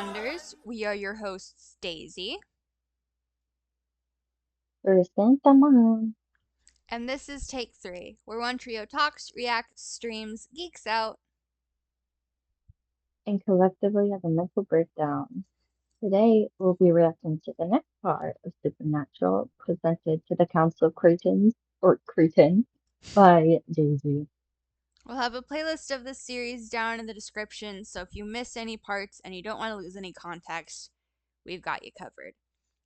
Wonders. We are your hosts, Daisy, Person naman. and this is Take 3, where one trio talks, reacts, streams, geeks out. And collectively have a mental breakdown. Today, we'll be reacting to the next part of Supernatural presented to the Council of Cretans, or Cretan, by Daisy. We'll have a playlist of this series down in the description, so if you miss any parts and you don't want to lose any context, we've got you covered.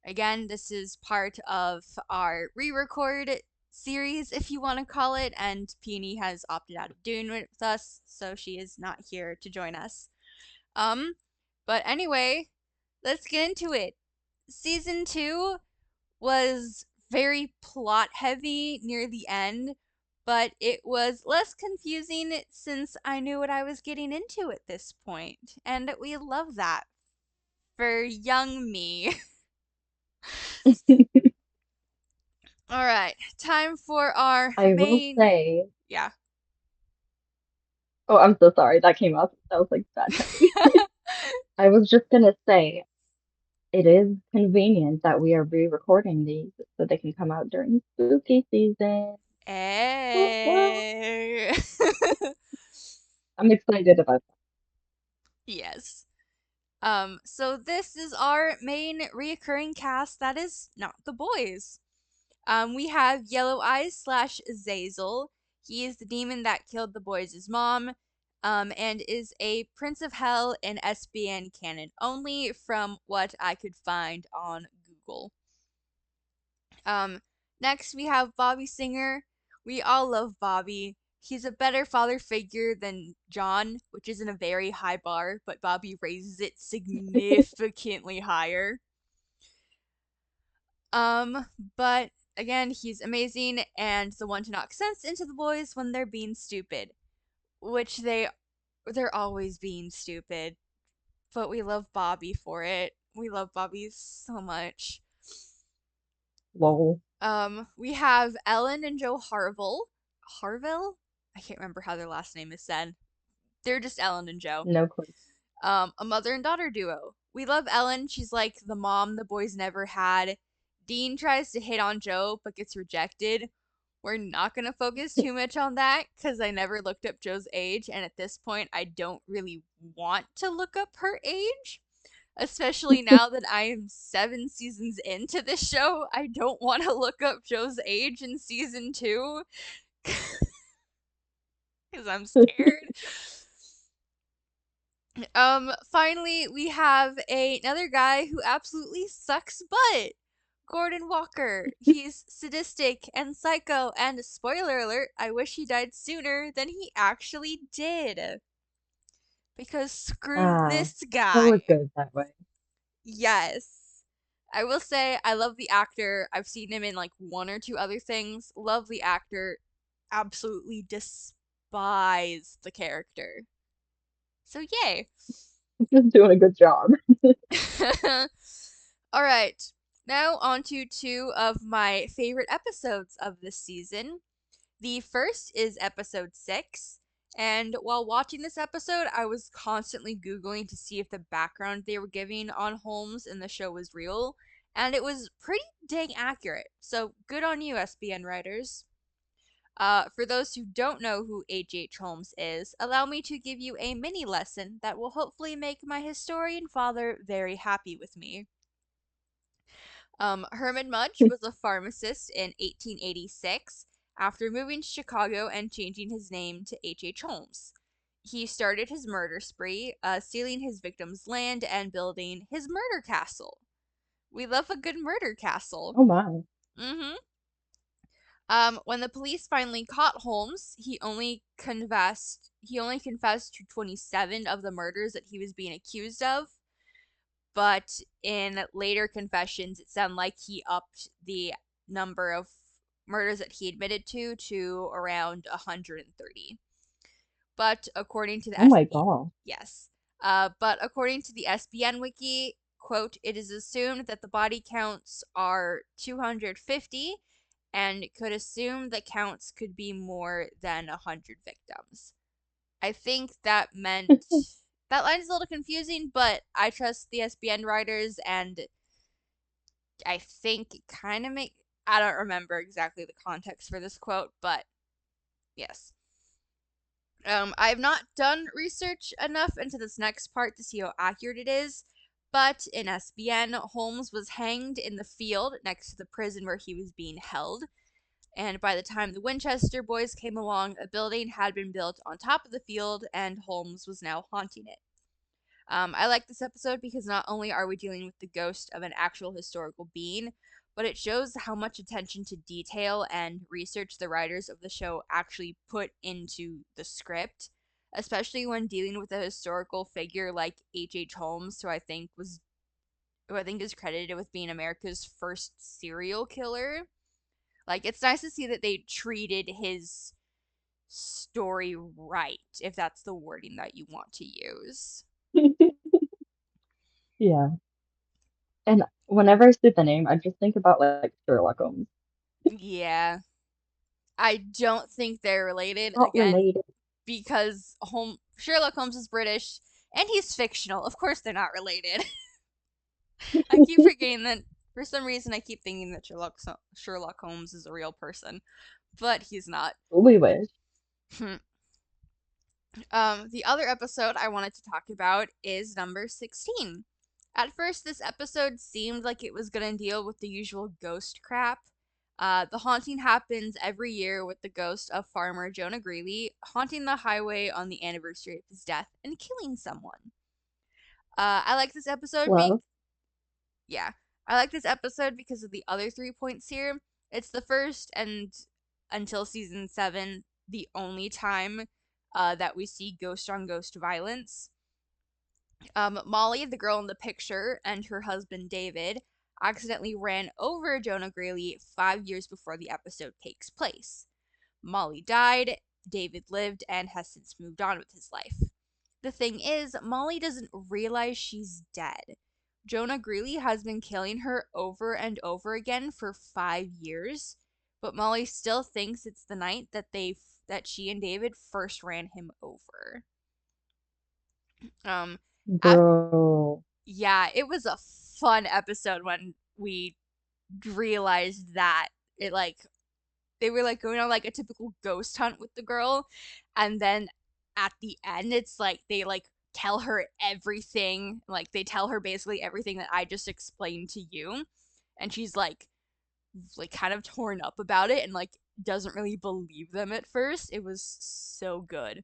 Again, this is part of our re record series, if you want to call it, and Peony has opted out of doing it with us, so she is not here to join us. Um, but anyway, let's get into it. Season 2 was very plot heavy near the end, but it was less confusing since I knew what I was getting into at this point, and we love that for young me. All right, time for our I will main. say, Yeah. oh, I'm so sorry, that came out. That was like bad timing. I was just gonna say, it is convenient that we are re-recording these so they can come out during spooky season. Whoop, whoop. Hey. I'm excited about Yes. So this is our main reoccurring cast that is not the boys. We have Yellow Eyes slash Zazel. He is the demon that killed the boys' mom, and is a Prince of Hell in SBN canon only from what I could find on Google. Um, Next we have Bobby Singer. We all love Bobby. He's a better father figure than John, which isn't a very high bar, but Bobby raises it significantly higher. Um, but again, he's amazing and the one to knock sense into the boys when they're being stupid, which they're always being stupid, but we love Bobby for it. We love Bobby so much. lol. We have Ellen and Joe Harville. Harville? I can't remember how their last name is said. They're just Ellen and Joe. No clue. A mother and daughter duo. We love Ellen. She's like the mom the boys never had. Dean tries to hit on Joe but gets rejected. We're not going to focus too much on that because I never looked up Joe's age, and at this point, I don't really want to look up her age. Especially now that I am 7 seasons into this show, I don't want to look up Joe's age in season 2 because I'm scared. Finally, we have another guy who absolutely sucks butt. Gordon Walker. He's sadistic and psycho, and spoiler alert, I wish he died sooner than he actually did. Because screw Ah, this it guy. was good that way. Yes. I will say I love the actor. I've seen him in like one or two other things. Love the actor. Absolutely despise the character. So yay. Just doing a good job. All right. Now on to two of my favorite episodes of this season. The first is episode 6, and while watching this episode, I was constantly Googling to see if the background they were giving on Holmes in the show was real, and it was pretty dang accurate. So good on you, SBN writers. For those who don't know who H.H. Holmes is, allow me to give you a mini lesson that will hopefully make my historian father very happy with me. Herman Mudge was a pharmacist in 1886 after moving to Chicago and changing his name to H.H. Holmes. He started his murder spree, stealing his victims' land and building his murder castle. We love a good murder castle. Oh my. Mm-hmm. When the police finally caught Holmes, he only confessed to 27 of the murders that he was being accused of, but in later confessions, it sounded like he upped the number of murders that he admitted to around 130. But according to the Oh my SB, God. yes, but according to the SBN wiki, quote, it is assumed that the body counts are 250 and could assume that counts could be more than 100 victims. I think that meant That line's a little confusing, but I trust the SBN writers, and I think it kind of make. I don't remember exactly the context for this quote, but yes. I have not done research enough into this next part to see how accurate it is, but in SBN, Holmes was hanged in the field next to the prison where he was being held. And by the time the Winchester boys came along, a building had been built on top of the field, and Holmes was now haunting it. I like this episode because not only are we dealing with the ghost of an actual historical being, but it shows how much attention to detail and research the writers of the show actually put into the script, especially when dealing with a historical figure like H. Holmes, who I think is credited with being America's first serial killer. Like, it's nice to see that they treated his story right, if that's the wording that you want to use. Yeah. And whenever I see the name, I just think about like Sherlock Holmes. Yeah. I don't think they're related, Not again, related. because Sherlock Holmes is British and he's fictional. Of course they're not related. I keep forgetting that. For some reason I keep thinking that Sherlock Holmes is a real person, but he's not. We wish. The other episode I wanted to talk about is number 16. At first, this episode seemed like it was going to deal with the usual ghost crap. The haunting happens every year with the ghost of farmer Jonah Greeley haunting the highway on the anniversary of his death and killing someone. I like this episode Love. yeah, I like this episode because of the other 3 points here. It's the first and until season 7, the only time that we see ghost on ghost violence. Molly, the girl in the picture, and her husband David accidentally ran over Jonah Greeley 5 years before the episode takes place. Molly died, David lived, and has since moved on with his life. The thing is, Molly doesn't realize she's dead. Jonah Greeley has been killing her over and over again for 5 years, but Molly still thinks it's the night that she and David first ran him over. Um, af- Bro. yeah, it was a fun episode when we realized that it like they were like going on like a typical ghost hunt with the girl, and then at the end it's like they like tell her everything, like they tell her basically everything that I just explained to you, and she's like kind of torn up about it and like doesn't really believe them at first. It was so good.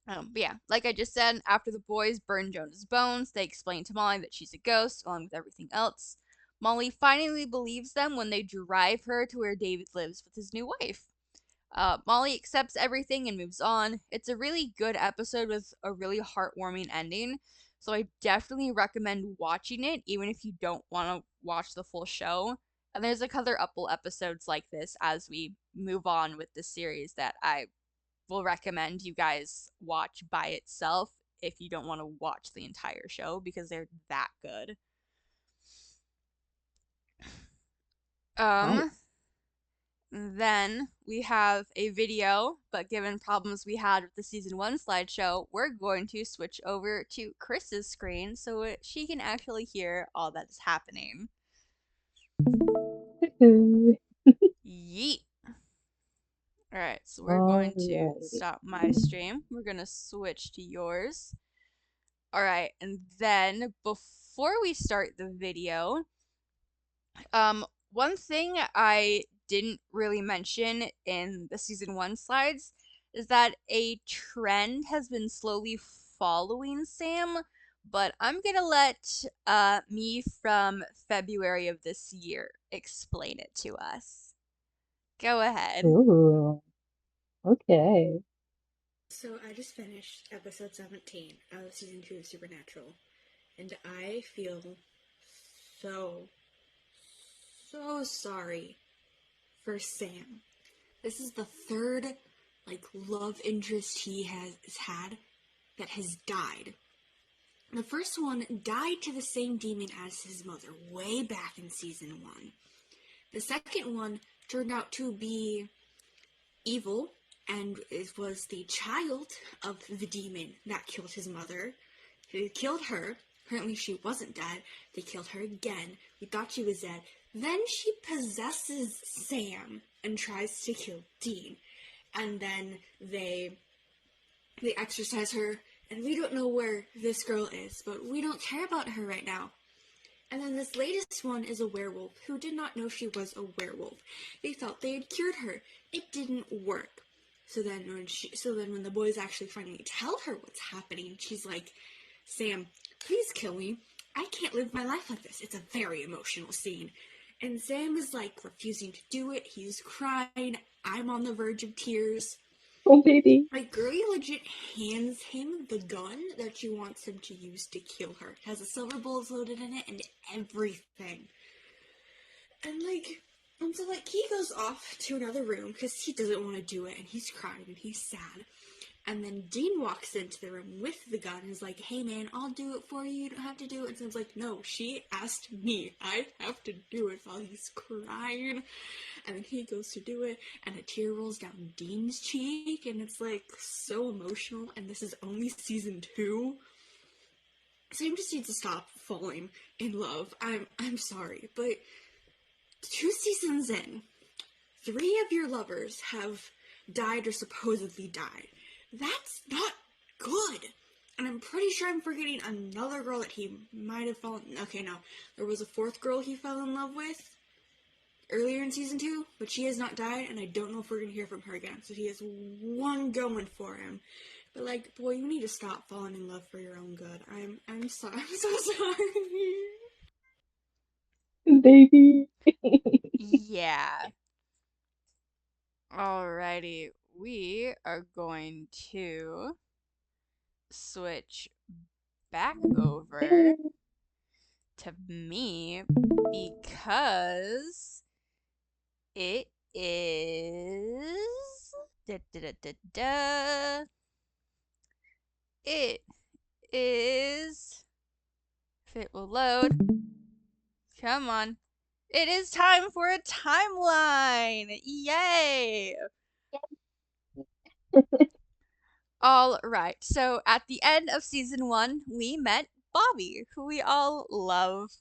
But yeah, like I just said, after the boys burn Jonah's bones, they explain to Molly that she's a ghost, along with everything else. Molly finally believes them when they drive her to where David lives with his new wife. Molly accepts everything and moves on. It's a really good episode with a really heartwarming ending, so I definitely recommend watching it, even if you don't want to watch the full show. And there's a couple episodes like this as we move on with the series that I will recommend you guys watch by itself if you don't want to watch the entire show because they're that good. Nice. Um then we have a video, but given problems we had with the season 1 slideshow, we're going to switch over to Chris's screen so she can actually hear all that is happening. Yeet. All right, so we're going to Alrighty. stop my stream. We're going to switch to yours. All right, and then before we start the video, one thing I didn't really mention in the season 1 slides is that a trend has been slowly following Sam, but I'm gonna let me from February of this year explain it to us. Go ahead. Ooh. Okay. So I just finished episode 17 of season 2 of Supernatural, and I feel so, so sorry for Sam. This is the third, love interest he has had that has died. The first one died to the same demon as his mother way back in season 1. The second one turned out to be evil and it was the child of the demon that killed his mother. They killed her. Apparently she wasn't dead. They killed her again. We thought she was dead. Then she possesses Sam and tries to kill Dean. And then they exorcise her, and we don't know where this girl is, but we don't care about her right now. And then this latest one is a werewolf who did not know she was a werewolf. They thought they had cured her. It didn't work. So then when the boys actually finally tell her what's happening, she's like, Sam, please kill me. I can't live my life like this. It's a very emotional scene. And Sam is like refusing to do it. He's crying. I'm on the verge of tears. Oh, baby. Like, Gertie legit hands him the gun that she wants him to use to kill her. It has a silver bullets loaded in it and everything. And so he goes off to another room because he doesn't want to do it, and he's crying and he's sad. And then Dean walks into the room with the gun and is like, hey man, I'll do it for you, you don't have to do it. And Sam's like, no, she asked me, I have to do it, while he's crying. And then he goes to do it, and a tear rolls down Dean's cheek, and it's so emotional, and this is only season 2. Sam just needs to stop falling in love. I'm sorry, but 2 seasons in, 3 of your lovers have died or supposedly died. That's not good. And I'm pretty sure I'm forgetting another girl that he might have fallen... Okay, no. There was a 4th girl he fell in love with earlier in season 2, but she has not died, and I don't know if we're going to hear from her again. So he has 1 going for him. But, boy, you need to stop falling in love for your own good. I'm sorry. I'm so sorry. Baby. Yeah. Alrighty. We are going to switch back over to me because it is it is, if it will load, come on, it is time for a timeline. Yay. All right, so at the end of season 1 we met Bobby, who we all love.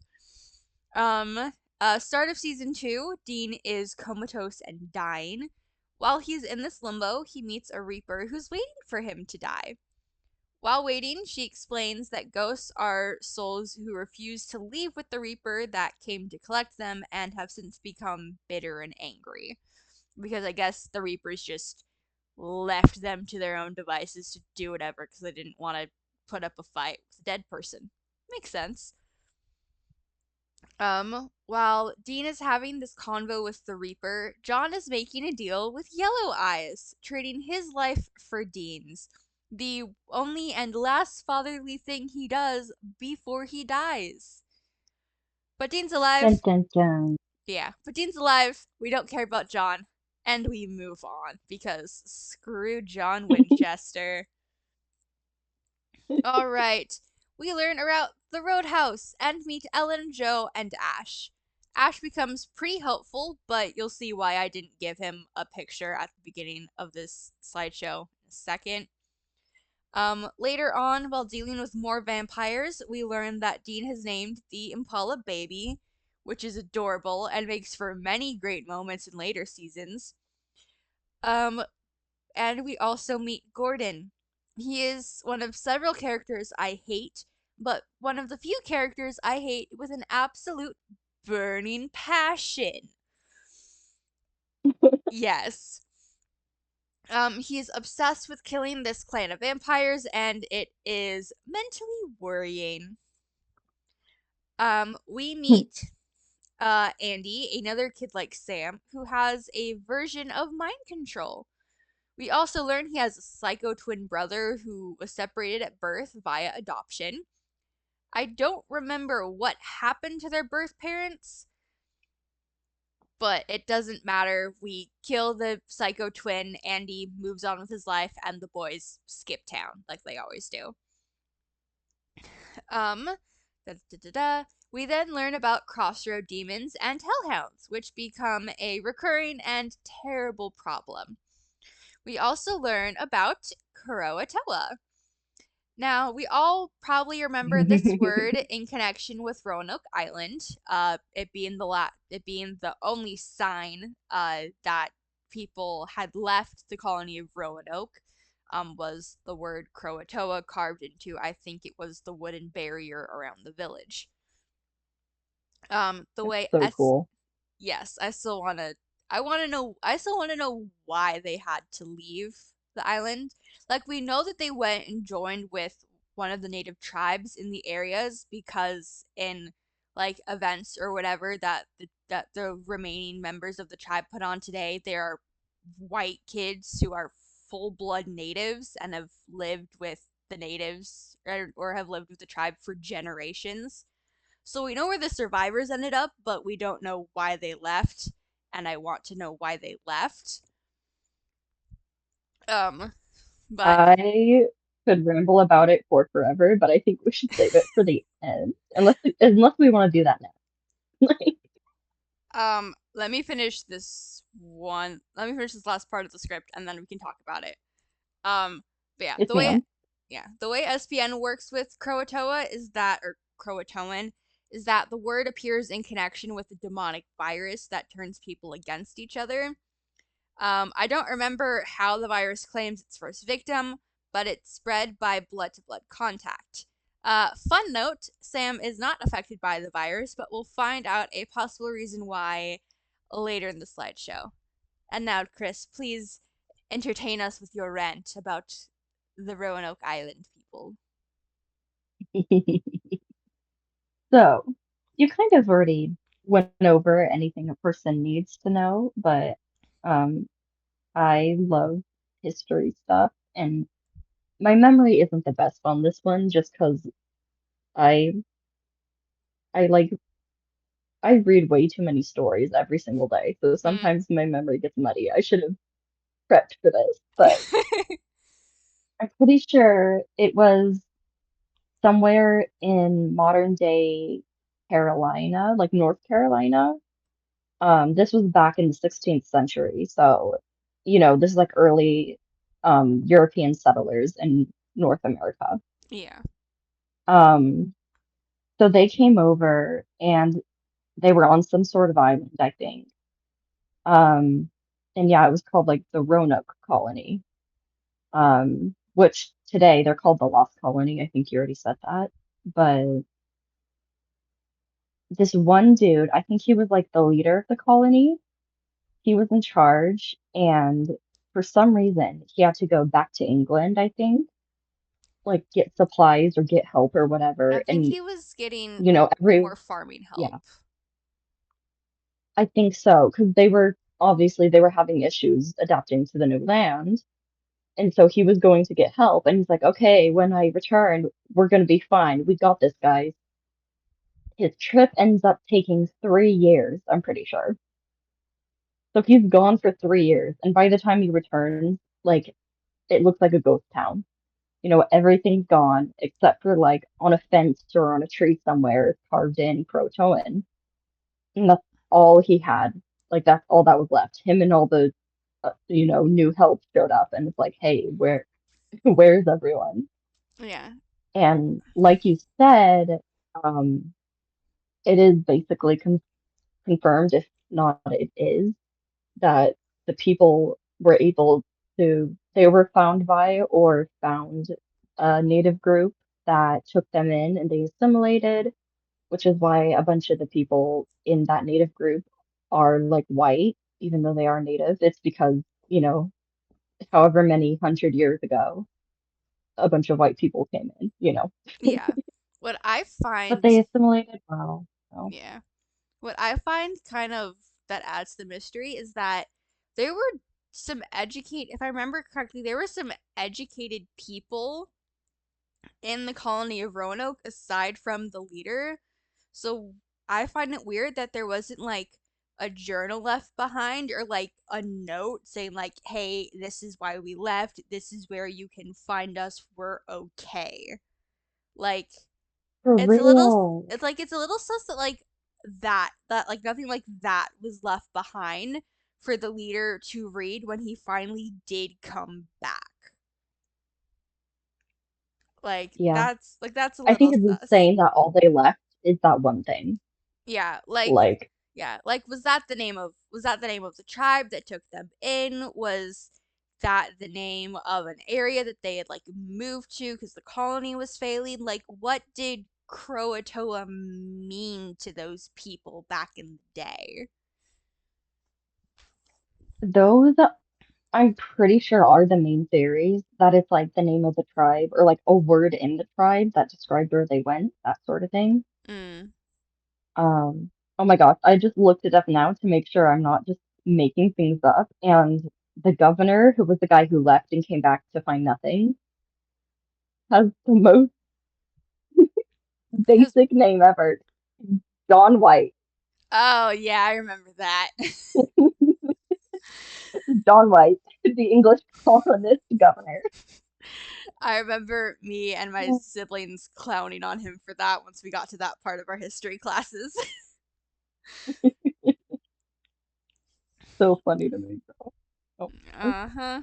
Start of season 2, Dean is comatose and dying. While he's in this limbo, he meets a Reaper who's waiting for him to die. While waiting, she explains that ghosts are souls who refuse to leave with the Reaper that came to collect them and have since become bitter and angry. Because I guess the Reapers just left them to their own devices to do whatever because they didn't want to put up a fight with a dead person. Makes sense. While Dean is having this convo with the Reaper, John is making a deal with Yellow Eyes, trading his life for Dean's. The only and last fatherly thing he does before he dies. But Dean's alive. Dun, dun, dun. Yeah, but Dean's alive. We don't care about John. And we move on because screw John Winchester. All right. We learn about the Roadhouse and meet Ellen, Joe, and Ash. Ash becomes pretty helpful, but you'll see why I didn't give him a picture at the beginning of this slideshow in a second. Later on, while dealing with more vampires, we learn that Dean has named the Impala baby, which is adorable and makes for many great moments in later seasons. And we also meet Gordon. He is one of several characters I hate, but one of the few characters I hate with an absolute burning passion. Yes. He is obsessed with killing this clan of vampires, and it is mentally worrying. We meet Andy, another kid like Sam, who has a version of mind control. We also learn he has a psycho twin brother who was separated at birth via adoption. I don't remember what happened to their birth parents, but it doesn't matter. We kill the psycho twin, Andy moves on with his life, and the boys skip town like they always do. We then learn about crossroad demons and hellhounds, which become a recurring and terrible problem. We also learn about Kuroatoa. Now, we all probably remember this word in connection with Roanoke Island, it being the only sign that people had left the colony of Roanoke, was the word Croatoa carved into, I think it was the wooden barrier around the village. The That's way so S cool. Yes, I still want to know why they had to leave the island. Like, we know that they went and joined with one of the native tribes in the areas because in like events or whatever that the remaining members of the tribe put on today, they are white kids who are full blood natives and have lived with the natives, or have lived with the tribe for generations. So we know where the survivors ended up, but we don't know why they left, and I want to know why they left. Um, but I could ramble about it for forever, but I think we should save it for the end, unless we want to do that now. let me finish this last part of the script, and then we can talk about it. Um, but Yes, ma'am. the way SPN works with Croatoa is that, or Croatoan, is that the word appears in connection with a demonic virus that turns people against each other. I don't remember how the virus claims its first victim, but it's spread by blood to blood contact. Fun note, Sam is not affected by the virus, but we'll find out a possible reason why later in the slideshow. And now, Chrys, please entertain us with your rant about the Roanoke Island people. So, you kind of already went over anything a person needs to know, but um, I love history stuff, and my memory isn't the best on this one just because I I like I read way too many stories every single day, so Mm. sometimes my memory gets muddy. I should have prepped for this, but I'm pretty sure it was somewhere in modern day Carolina, like North Carolina. This was back in the 16th century, so this is like early European settlers in North America. Yeah. Um, so they came over and they were on some sort of island, I think. Um, and yeah, it was called like the Roanoke Colony, which today they're called the Lost Colony. I think you already said that. But this one dude, I think he was like the leader of the colony. He was in charge, and for some reason, he had to go back to England, I think, like get supplies or get help or I whatever. think And he was getting every more farming help. yeah, I think so, because they were having issues adapting to the new land. And so he was going to get help, and he's like, okay, when I return, we're going to be fine. We got this, guys. His trip ends up taking 3 years, I'm pretty sure. So he's gone for 3 years, and by the time he returns, like, it looks like a ghost town. Everything's gone except for like on a fence or on a tree somewhere it's carved in Croatoan. And that's all he had. Like, that's all that was left. Him and all the, new help showed up, and it's like, hey, where's everyone? Yeah. And like you said, um, it is basically confirmed, if not it is, that the people were able they were found by or found a native group that took them in and they assimilated, which is why a bunch of the people in that native group are like white, even though they are native. It's because, however many hundred years ago, a bunch of white people came in. Yeah. What I But find they assimilated well. So. Yeah. What I find kind of that adds to the mystery is that there were if I remember correctly, there were some educated people in the colony of Roanoke aside from the leader. So I find it weird that there wasn't like a journal left behind, or like a note saying like, "Hey, this is why we left. This is where you can find us. We're okay." Like, For it's a little real. it's a little sus that like that like nothing like that was left behind for the leader to read when he finally did come back. Yeah. That's a I think little it's sus. insane that all they left is that one thing. Yeah, Like, was that the name of the tribe that took them in? Was that the name of an area that they had like moved to because the colony was failing? Like, what did Croatoa mean to those people back in the day? those, I'm pretty sure, are the main theories, that it's like the name of the tribe or like a word in the tribe that described where they went, that sort of thing. Mm. Oh my gosh, I just looked it up now to make sure I'm not just making things up. And the governor, who was the guy who left and came back to find nothing, has the most His basic name ever. John White. Oh yeah, I remember that. John White, the English colonist governor. I remember me and my siblings clowning on him for that once we got to that part of our history classes. So funny to me. Oh. Uh-huh.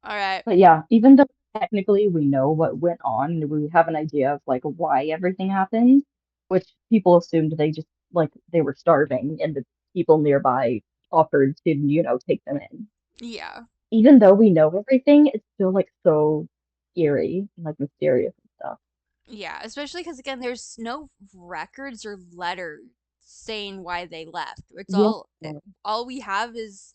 All right. But yeah, even though technically we know what went on, we have an idea of like why everything happened, which people assumed they just like they were starving and the people nearby offered to, take them in. Yeah. Even though we know everything, it's still like so eerie and like mysterious and stuff. Yeah, especially because again, there's no records or letters saying why they left. It's Yeah. all we have is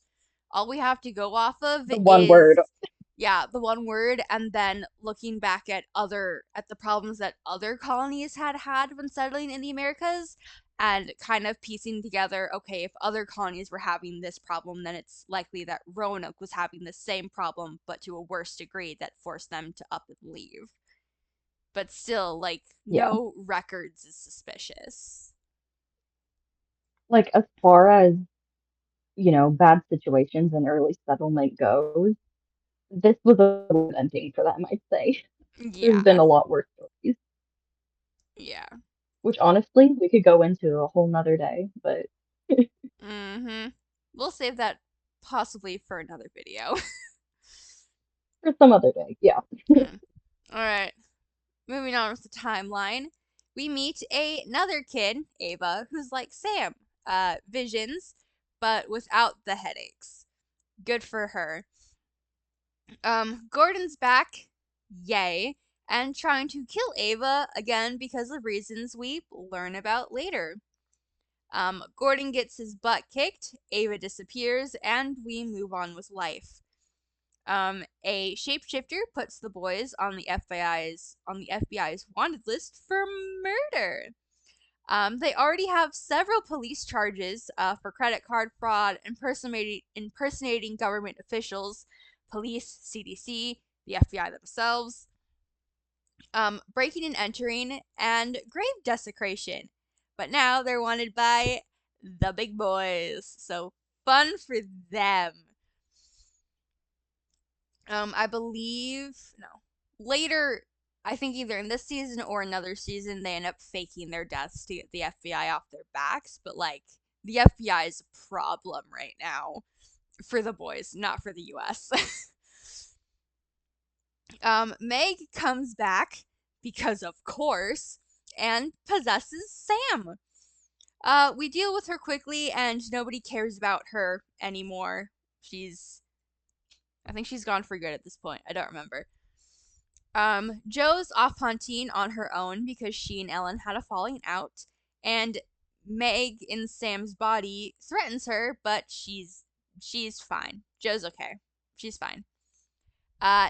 all we have to go off of The one word. is yeah, the one word, and then looking back at the problems that other colonies had when settling in the Americas, and kind of piecing together, okay, if other colonies were having this problem, then it's likely that Roanoke was having the same problem, but to a worse degree that forced them to up and leave. But still, like, Yeah. no records is suspicious. Like as far as, bad situations and early settlement goes, this was a good ending for them, I'd say. There's been Yeah. a lot worse stories, Yeah. which honestly we could go into a whole nother day, but Mm-hmm. We'll save that possibly for another video. for some other day. Yeah. Mm. All right. Moving on with the timeline. We meet another kid, Ava, who's like Sam. Visions, but without the headaches. Good for her. Gordon's back. Yay. And trying to kill Ava again because of reasons we learn about later. Gordon gets his butt kicked, Ava disappears, and we move on with life. A shapeshifter puts the boys on the FBI's wanted list for murder. They already have several police charges for credit card fraud, impersonating government officials, police, CDC, the FBI themselves, breaking and entering, and grave desecration. But now they're wanted by the big boys, so fun for them. I believe no. Later, I think either in this season or another season, they end up faking their deaths to get the FBI off their backs. But like, the FBI is a problem right now for the boys, not for the U.S. Meg comes back because, of course, and possesses Sam. We deal with her quickly, and nobody cares about her anymore. I think she's gone for good at this point. I don't remember. Joe's off hunting on her own because she and Ellen had a falling out, and Meg in Sam's body threatens her, but she's fine. Joe's okay. She's fine.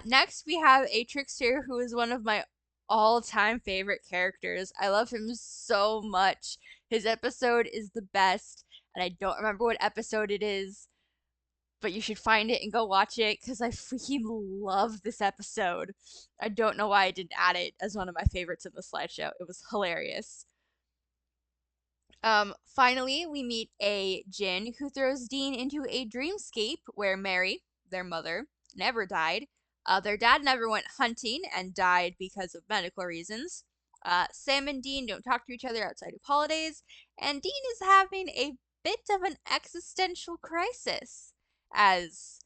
Next we have a trickster who is one of my all-time favorite characters. I love him so much. His episode is the best, and I don't remember what episode it is, but you should find it and go watch it because I freaking love this episode. I don't know why I didn't add it as one of my favorites in the slideshow. It was hilarious. Finally, we meet a Jin who throws Dean into a dreamscape where Mary, their mother, never died. Their dad never went hunting and died because of medical reasons. Sam and Dean don't talk to each other outside of holidays, and Dean is having a bit of an existential crisis as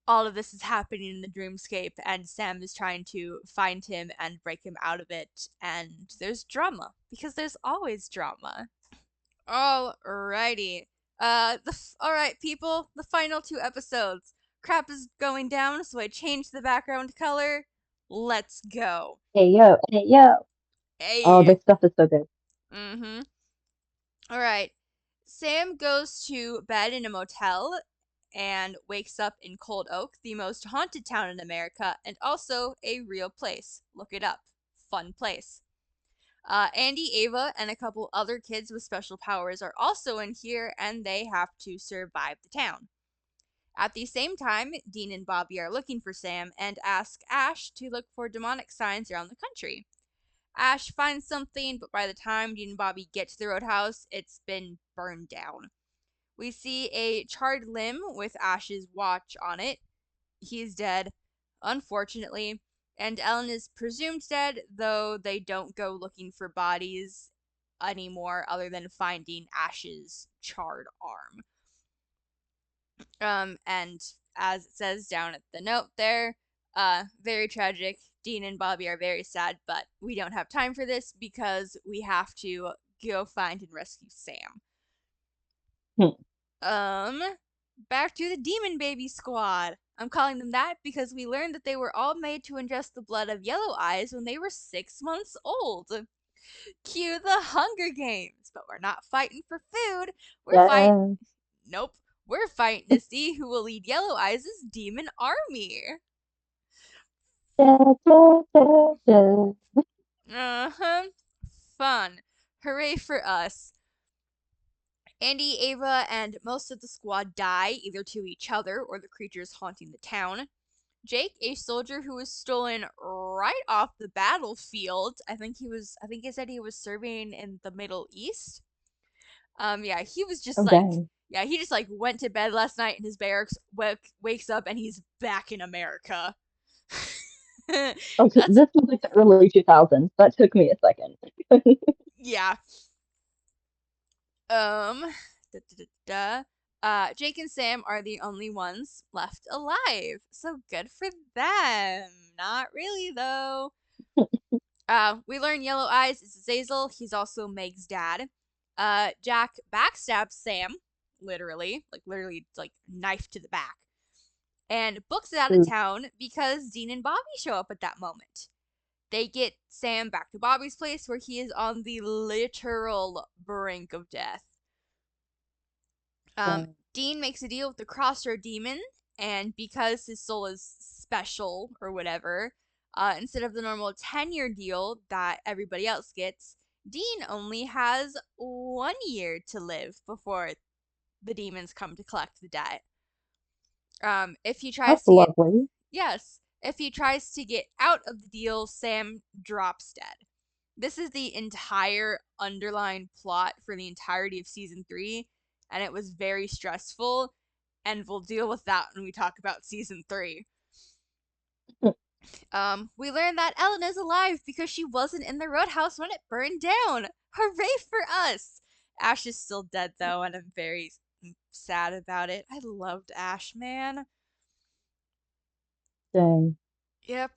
all of this is happening in the dreamscape, and Sam is trying to find him and break him out of it. And there's drama because there's always drama. Alrighty. Alright, people. The final 2 episodes. Crap is going down, so I changed the background color. Let's go. Hey yo, hey yo. Oh, Hey. this stuff is so good. Mm-hmm. Alright. Sam goes to bed in a motel and wakes up in Cold Oak, the most haunted town in America, and also a real place. Look it up. Fun place. Andy, Ava, and a couple other kids with special powers are also in here, and they have to survive the town. At the same time, Dean and Bobby are looking for Sam and ask Ash to look for demonic signs around the country. Ash finds something, but by the time Dean and Bobby get to the roadhouse, it's been burned down. We see a charred limb with Ash's watch on it. He's dead, unfortunately, and Ellen is presumed dead, though they don't go looking for bodies anymore other than finding Ash's charred arm. And as it says down at the note there, very tragic. Dean and Bobby are very sad, but we don't have time for this because we have to go find and rescue Sam. Back to the Demon Baby Squad. I'm calling them that because we learned that they were all made to ingest the blood of Yellow Eyes when they were 6 months old. Cue the Hunger Games, but we're not fighting for food. We're fighting. Yeah, Nope. We're fighting to see who will lead Yellow Eyes' demon army. yeah, yeah, yeah, yeah. Uh-huh. Fun. Hooray for us. Andy, Ava, and most of the squad die either to each other or the creatures haunting the town. Jake, a soldier who was stolen right off the battlefield. I think he said he was serving in the Middle East. Yeah, he was just Oh, like, dang. yeah, he just like went to bed last night in his barracks, wakes up, and he's back in America. Okay, That's, this was like the early 2000s. That took me a second. yeah. Um, da, da, da, Jake and Sam are the only ones left alive, so good for them. Not really though. We learn Yellow Eyes is Azazel. He's also Meg's dad. Jack backstabs Sam, literally, like knife to the back, and books it out of Ooh, town because Dean and Bobby show up at that moment. They get Sam back to Bobby's place where he is on the literal brink of death. dang. Dean makes a deal with the Crossroad Demon, and because his soul is special or whatever, instead of the normal 10-year deal that everybody else gets, Dean only has 1 year to live before the demons come to collect the debt. If he tries That's to get lovely. Yes, if he tries to get out of the deal, Sam drops dead. This is the entire underlying plot for the entirety of season 3, and it was very stressful, and we'll deal with that when we talk about season 3. We learned that Ellen is alive because she wasn't in the roadhouse when it burned down. Hooray for us! Ash is still dead though, and I'm very sad about it. I loved Ash, man. Dang. Yep.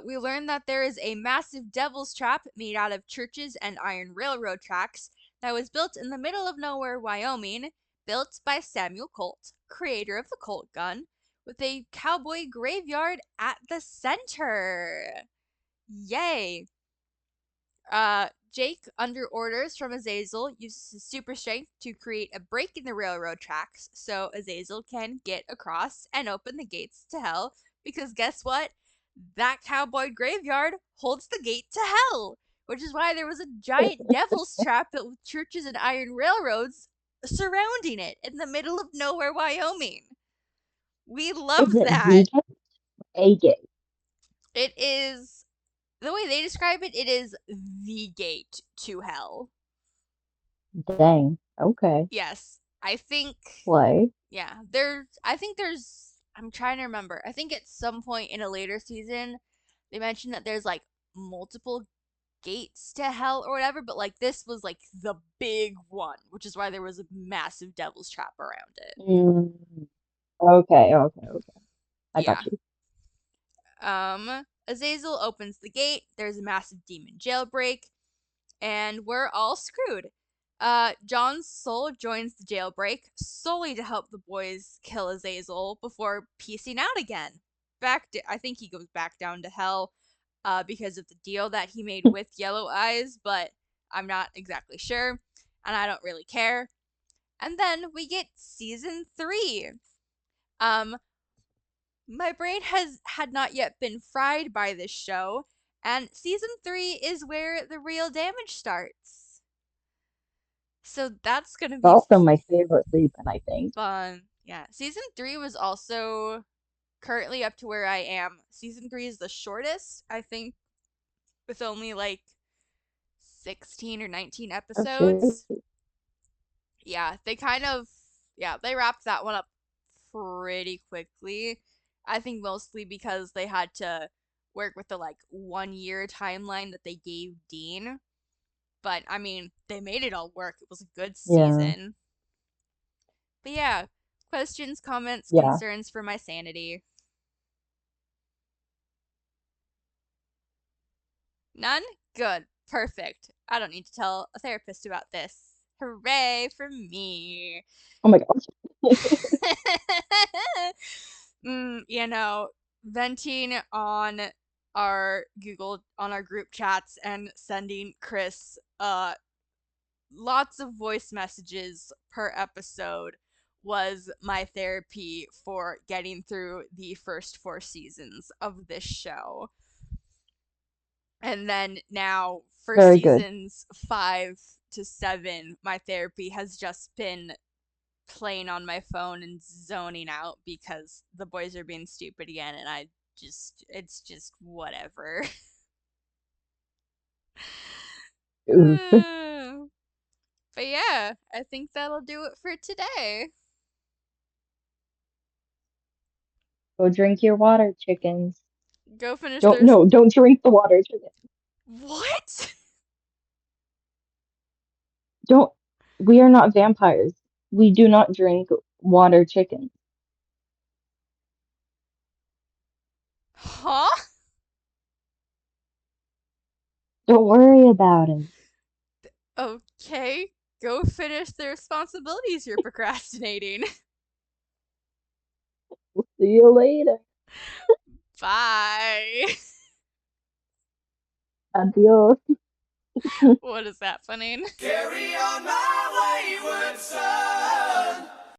We learned that there is a massive devil's trap made out of churches and iron railroad tracks that was built in the middle of nowhere, Wyoming, built by Samuel Colt, creator of the Colt gun, with a cowboy graveyard at the center. Yay. Jake, under orders from Azazel, uses his super strength to create a break in the railroad tracks so Azazel can get across and open the gates to hell. Because guess what? That cowboy graveyard holds the gate to hell, which is why there was a giant devil's trap built with churches and iron railroads surrounding it in the middle of nowhere, Wyoming. We Is love it that. the gate? A gate. It is the way they describe it, it is the gate to hell. Dang. Okay. Yes. I think Play. yeah, there's I'm trying to remember. I think at some point in a later season they mentioned that there's like multiple gates to hell or whatever, but like this was like the big one, which is why there was a massive devil's trap around it. Mm, okay, okay, okay. I Yeah. got you. Azazel opens the gate, there's a massive demon jailbreak, and we're all screwed. John's soul joins the jailbreak solely to help the boys kill Azazel before piecing out again. I think he goes back down to hell because of the deal that he made with Yellow Eyes, but I'm not exactly sure, and I don't really care. And then we get season 3. Um, my brain had not yet been fried by this show, and season 3 is where the real damage starts. So that's gonna It's be also my favorite season, I think. fun. Yeah, season 3 was also currently up to where I am. Season 3 is the shortest, I think, with only like 16 or 19 Oh, shoot. episodes. Yeah, they wrapped that one up pretty quickly. I think mostly because they had to work with the like 1 year timeline that they gave Dean. But I mean, they made it all work. It was a good Yeah, season. But yeah, questions, comments, yeah. concerns for my sanity. None? Good. Perfect. I don't need to tell a therapist about this. Hooray for me. Oh my gosh. You know, venting on our group chats and sending Chrys lots of voice messages per episode was my therapy for getting through the first 4 seasons of this show. And then now for Very good. seasons 5 to 7, my therapy has just been playing on my phone and zoning out because the boys are being stupid again, and it's just whatever. Oof. But yeah, I think that'll do it for today. Go drink your water, chickens. Go finish Don't, their. no, don't drink the water, chickens. What? Don't, we are not vampires. We do not drink water, chickens. Huh? Don't worry about it. Okay. Go finish the responsibilities you're procrastinating. We'll see you later. Bye. Adios. What is happening? Carry on my wayward son.